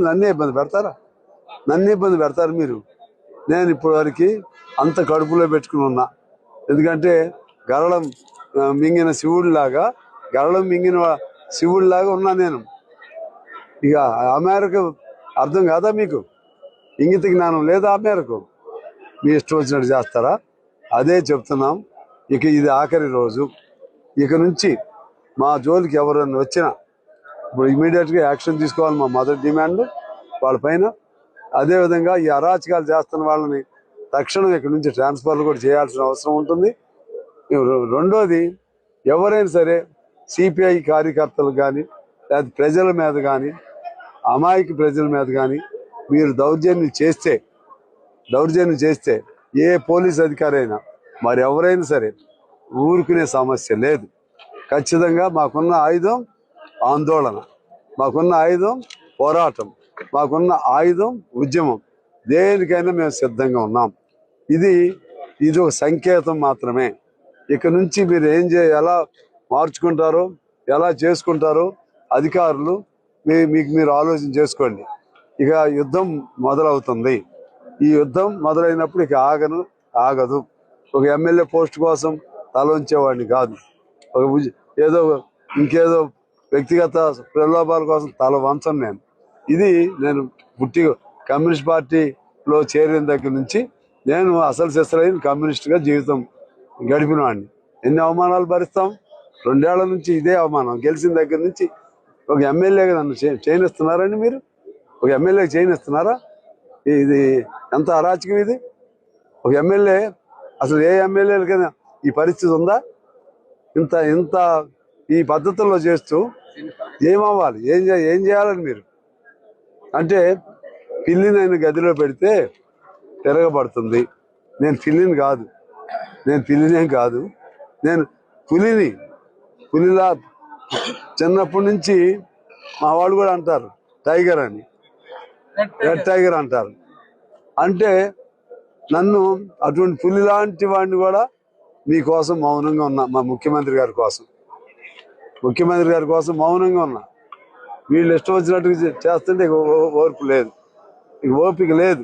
నన్నే ఇబ్బంది పెడతారా? నన్ను ఇబ్బంది పెడతారు మీరు. నేను ఇప్పటి వరకు అంత కడుపులో పెట్టుకుని ఉన్నా. ఎందుకంటే గరళం మింగిన శివుడిలాగా, గరళం మింగిన శివుడిలాగా ఉన్నా నేను. ఇక ఆ మేరకు అర్థం కాదా మీకు? ఇంగిత జ్ఞానం లేదా ఆ మేరకు? మీ ఇష్టం వచ్చినట్టు చేస్తారా? అదే చెప్తున్నాం. ఇక ఇది ఆఖరి రోజు. ఇక నుంచి మా జోలికి ఎవరన్నా వచ్చినా ఇప్పుడు ఇమీడియట్గా యాక్షన్ తీసుకోవాలి. మా మొదటి డిమాండ్ వాళ్ళపైన. అదేవిధంగా ఈ అరాచకాలు చేస్తున్న వాళ్ళని తక్షణం ఇక్కడి నుంచి ట్రాన్స్ఫర్లు కూడా చేయాల్సిన అవసరం ఉంటుంది. రెండోది, ఎవరైనా సరే సిపిఐ కార్యకర్తలు కానీ లేదా ప్రజల మీద కానీ, అమాయక ప్రజల మీద కానీ మీరు దౌర్జన్యం చేస్తే ఏ పోలీస్ అధికారి అయినా మరి ఎవరైనా సరే ఊరుకునే సమస్య లేదు. ఖచ్చితంగా మాకున్న ఆయుధం ఆందోళన, మాకున్న ఆయుధం పోరాటం, మాకున్న ఆయుధం ఉద్యమం. దేనికైనా మేము సిద్ధంగా ఉన్నాం. ఇది ఒక సంకేతం మాత్రమే. ఇక నుంచి మీరు ఎలా మార్చుకుంటారో, ఎలా చేసుకుంటారో అధికారులు మీకు మీరు ఆలోచన చేసుకోండి. ఇక యుద్ధం మొదలవుతుంది. ఈ యుద్ధం మొదలైనప్పుడు ఇక ఆగదు. ఒక ఎమ్మెల్యే పోస్ట్ కోసం తల ఉంచేవాడిని కాదు. ఏదో ఇంకేదో వ్యక్తిగత ప్రలోభాల కోసం తల వంచను నేను. ఇది నేను కమ్యూనిస్ట్ పార్టీలో చేరిన దగ్గర నుంచి నేను అసలు సిసలైన కమ్యూనిస్ట్గా జీవితం గడిపిన వాడిని. ఎన్ని అవమానాలు భరిస్తాం? 2 ఏళ్ల నుంచి ఇదే అవమానం. గెలిచిన దగ్గర నుంచి ఒక ఎమ్మెల్యేగా నన్ను చేయనిస్తున్నారండి మీరు? ఒక ఎమ్మెల్యేకి చేయనిస్తున్నారా? ఇది ఎంత అరాచకం ఇది! ఒక ఎమ్మెల్యే, అసలు ఏ ఎమ్మెల్యేలకైనా ఈ పరిస్థితి ఉందా? ఇంత ఈ పద్ధతుల్లో చేస్తూ ఏమవ్వాలి? ఏం చేయాలని మీరు అంటే? పిల్లినైనా గదిలో పెడితే తిరగబడుతుంది. నేను పిల్లిని కాదు, నేను పిల్లినేం కాదు, నేను పులిలా చిన్నప్పటి నుంచి మా వాళ్ళు కూడా అంటారు టైగర్ అని, రెడ్ టైగర్ అంటారు. అంటే నన్ను అటువంటి పులి లాంటి వాడిని కూడా మీకోసం మౌనంగా ఉన్నా. మా ముఖ్యమంత్రి గారి కోసం మౌనంగా ఉన్నా. వీళ్ళు ఇష్టం వచ్చినట్టుగా చేస్తుంటే ఓర్పు లేదు, ఓపిక లేదు.